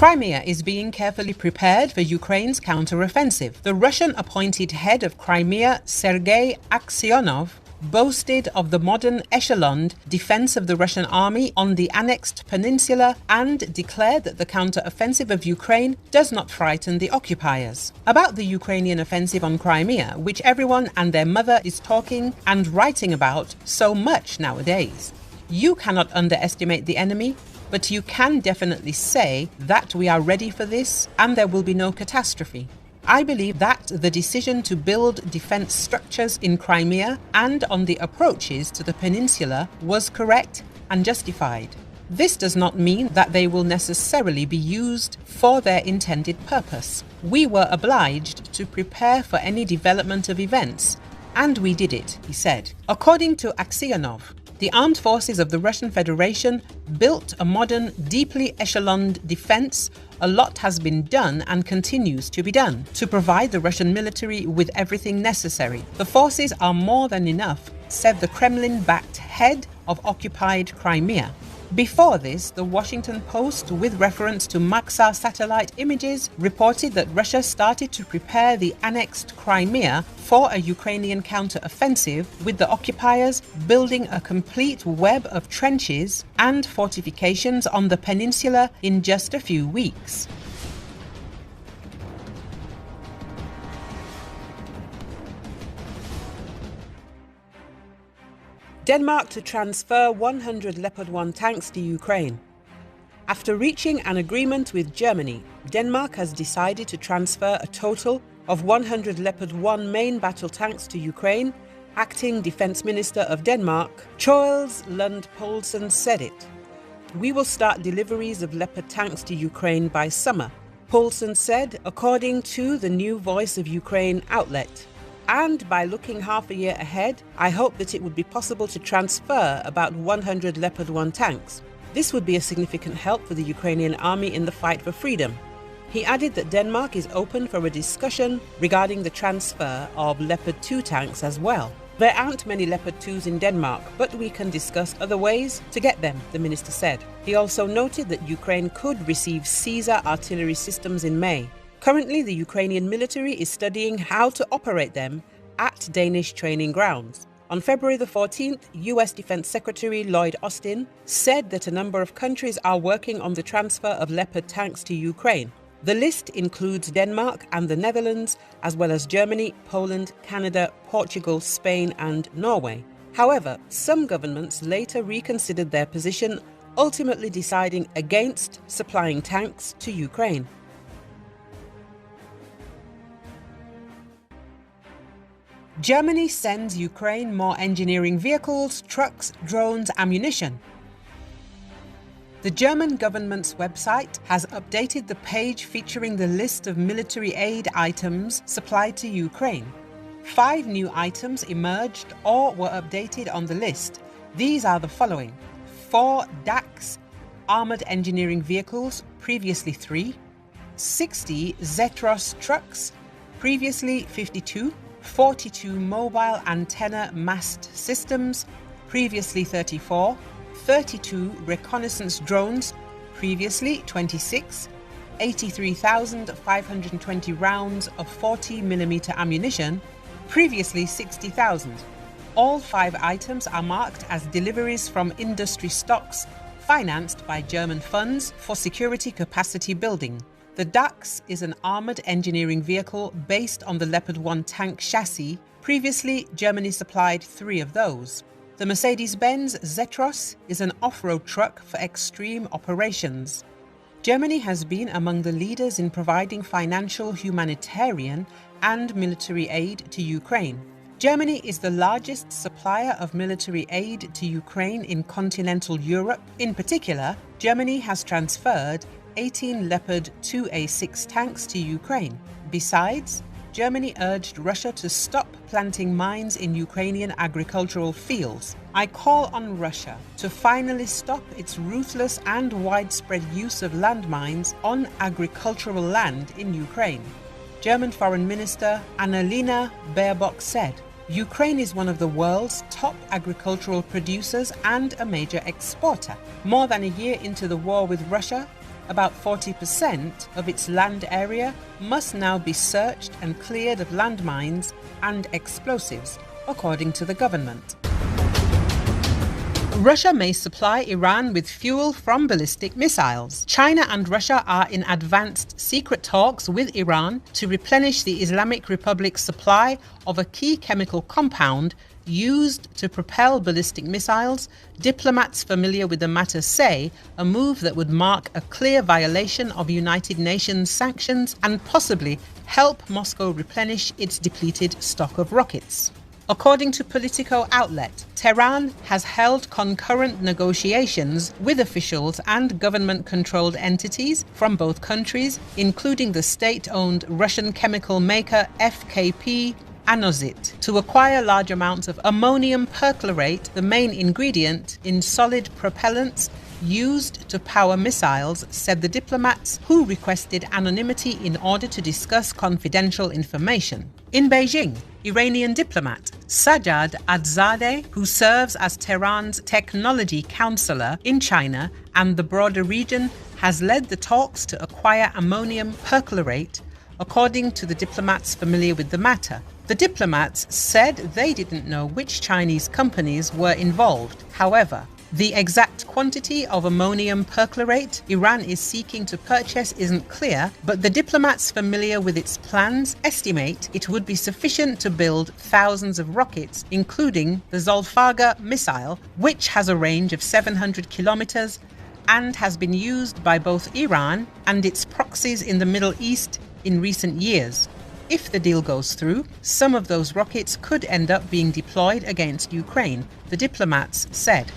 Crimea is being carefully prepared for Ukraine's counter-offensive. The Russian-appointed head of Crimea, Sergei Aksyonov, boasted of the modern echeloned defense of the Russian army on the annexed peninsula and declared that the counter-offensive of Ukraine does not frighten the occupiers. About the Ukrainian offensive on Crimea, which everyone and their mother is talking and writing about so much nowadays. You cannot underestimate the enemy, but you can definitely say that we are ready for this and there will be no catastrophe. I believe that the decision to build defense structures in Crimea and on the approaches to the peninsula was correct and justified. This does not mean that they will necessarily be used for their intended purpose. We were obliged to prepare for any development of events, and we did it, he said. According to Aksyonov, the armed forces of the Russian Federation built a modern, deeply echeloned defense. A lot has been done and continues to be done to provide the Russian military with everything necessary. The forces are more than enough, said the Kremlin-backed head of occupied Crimea. Before this, the Washington Post, with reference to Maxar satellite images, reported that Russia started to prepare the annexed Crimea for a Ukrainian counter-offensive, with the occupiers building a complete web of trenches and fortifications on the peninsula in just a few weeks. Denmark to transfer 100 Leopard 1 tanks to Ukraine. After reaching an agreement with Germany, Denmark has decided to transfer a total of 100 Leopard 1 main battle tanks to Ukraine. Acting Defence Minister of Denmark, Troels Lund Poulsen, said it. "We will start deliveries of Leopard tanks to Ukraine by summer," Poulsen said, according to the New Voice of Ukraine outlet. And by looking half a year ahead, I hope that it would be possible to transfer about 100 Leopard 1 tanks. This would be a significant help for the Ukrainian army in the fight for freedom. He added that Denmark is open for a discussion regarding the transfer of Leopard 2 tanks as well. There aren't many Leopard 2s in Denmark, but we can discuss other ways to get them, the minister said. He also noted that Ukraine could receive Caesar artillery systems in May. Currently, the Ukrainian military is studying how to operate them at Danish training grounds. On February the 14th, US Defense Secretary Lloyd Austin said that a number of countries are working on the transfer of Leopard tanks to Ukraine. The list includes Denmark and the Netherlands, as well as Germany, Poland, Canada, Portugal, Spain, and Norway. However, some governments later reconsidered their position, ultimately deciding against supplying tanks to Ukraine. Germany sends Ukraine more engineering vehicles, trucks, drones, ammunition. The German government's website has updated the page featuring the list of military aid items supplied to Ukraine. 5 new items emerged or were updated on the list. These are the following: 4 DAX armored engineering vehicles, previously 3, 60 Zetros trucks, previously 52, 42 mobile antenna mast systems, previously 34, 32 reconnaissance drones, previously 26, 83,520 rounds of 40mm ammunition, previously 60,000. All 5 items are marked as deliveries from industry stocks financed by German funds for security capacity building. The DAX is an armoured engineering vehicle based on the Leopard 1 tank chassis. Previously, Germany supplied 3 of those. The Mercedes-Benz Zetros is an off-road truck for extreme operations. Germany has been among the leaders in providing financial, humanitarian, and military aid to Ukraine. Germany is the largest supplier of military aid to Ukraine in continental Europe. In particular, Germany has transferred 18 Leopard 2A6 tanks to Ukraine. Besides, Germany urged Russia to stop planting mines in Ukrainian agricultural fields. I call on Russia to finally stop its ruthless and widespread use of landmines on agricultural land in Ukraine. German Foreign Minister Annalena Baerbock said, Ukraine is one of the world's top agricultural producers and a major exporter. More than a year into the war with Russia, about 40% of its land area must now be searched and cleared of landmines and explosives, according to the government. Russia may supply Iran with fuel from ballistic missiles. China and Russia are in advanced secret talks with Iran to replenish the Islamic Republic's supply of a key chemical compound used to propel ballistic missiles. Diplomats familiar with the matter say a move that would mark a clear violation of United Nations sanctions and possibly help Moscow replenish its depleted stock of rockets. According to Politico outlet, Tehran has held concurrent negotiations with officials and government-controlled entities from both countries, including the state-owned Russian chemical maker FKP Anozit, to acquire large amounts of ammonium perchlorate, the main ingredient in solid propellants used to power missiles, said the diplomats who requested anonymity in order to discuss confidential information. In Beijing, Iranian diplomat Sajjad Adzadeh, who serves as Tehran's technology counselor in China and the broader region, has led the talks to acquire ammonium perchlorate, according to the diplomats familiar with the matter. The diplomats said they didn't know which Chinese companies were involved. However, the exact quantity of ammonium perchlorate Iran is seeking to purchase isn't clear, but the diplomats familiar with its plans estimate it would be sufficient to build thousands of rockets, including the Zolfaga missile, which has a range of 700 kilometers and has been used by both Iran and its proxies in the Middle East in recent years. If the deal goes through, some of those rockets could end up being deployed against Ukraine, the diplomats said.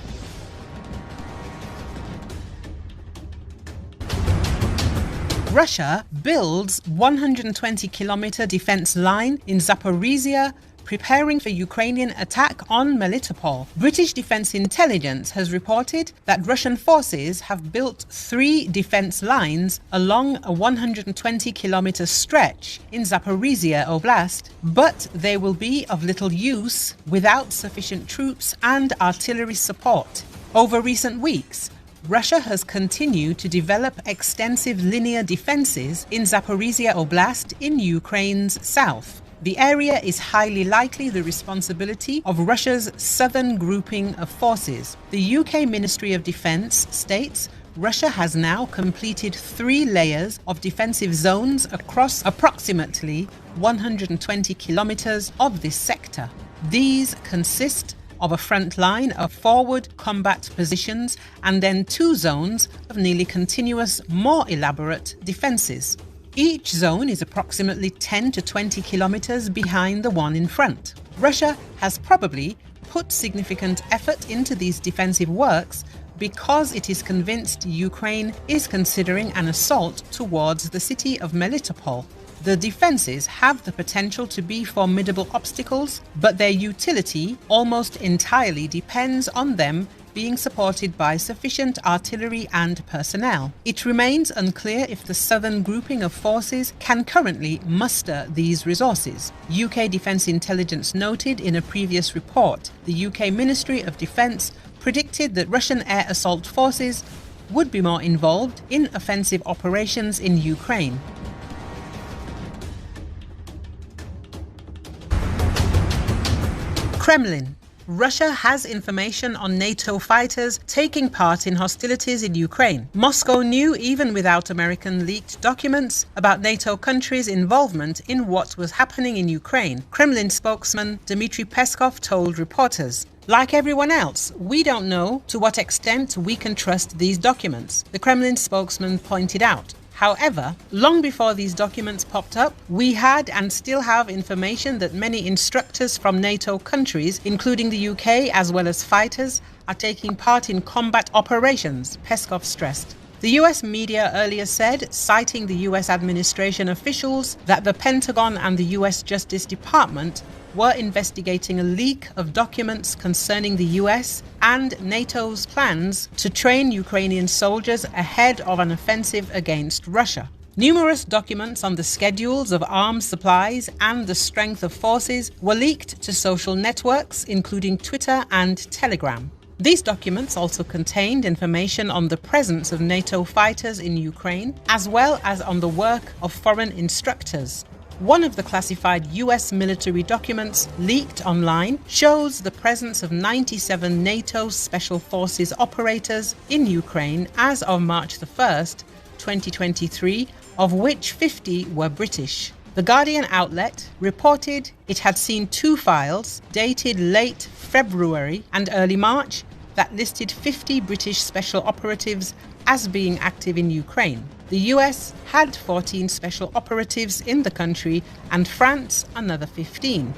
Russia builds 120-kilometer defense line in Zaporizhia, preparing for Ukrainian attack on Melitopol. British Defense Intelligence has reported that Russian forces have built 3 defense lines along a 120-kilometer stretch in Zaporizhia Oblast, but they will be of little use without sufficient troops and artillery support. Over recent weeks, Russia has continued to develop extensive linear defenses in Zaporizhia Oblast in Ukraine's south. The area is highly likely the responsibility of Russia's southern grouping of forces. The UK Ministry of Defence states Russia has now completed 3 layers of defensive zones across approximately 120 kilometers of this sector. These consist of a front line of forward combat positions and then 2 zones of nearly continuous, more elaborate defences. Each zone is approximately 10 to 20 kilometers behind the one in front. Russia has probably put significant effort into these defensive works because it is convinced Ukraine is considering an assault towards the city of Melitopol. The defences have the potential to be formidable obstacles, but their utility almost entirely depends on them being supported by sufficient artillery and personnel. It remains unclear if the southern grouping of forces can currently muster these resources. UK Defence Intelligence noted in a previous report the UK Ministry of Defence predicted that Russian air assault forces would be more involved in offensive operations in Ukraine. Kremlin. Russia has information on NATO fighters taking part in hostilities in Ukraine. Moscow knew, even without American leaked documents, about NATO countries' involvement in what was happening in Ukraine. Kremlin spokesman Dmitry Peskov told reporters, "Like everyone else, we don't know to what extent we can trust these documents," the Kremlin spokesman pointed out. However, long before these documents popped up, we had and still have information that many instructors from NATO countries, including the UK, as well as fighters, are taking part in combat operations, Peskov stressed. The US media earlier said, citing the US administration officials, that the Pentagon and the US Justice Department were investigating a leak of documents concerning the US and NATO's plans to train Ukrainian soldiers ahead of an offensive against Russia. Numerous documents on the schedules of arms supplies and the strength of forces were leaked to social networks, including Twitter and Telegram. These documents also contained information on the presence of NATO fighters in Ukraine, as well as on the work of foreign instructors. One of the classified US military documents leaked online shows the presence of 97 NATO Special Forces operators in Ukraine as of March 1st, 2023, of which 50 were British. The Guardian outlet reported it had seen 2 files dated late February and early March that listed 50 British special operatives as being active in Ukraine. The US had 14 special operatives in the country and France another 15.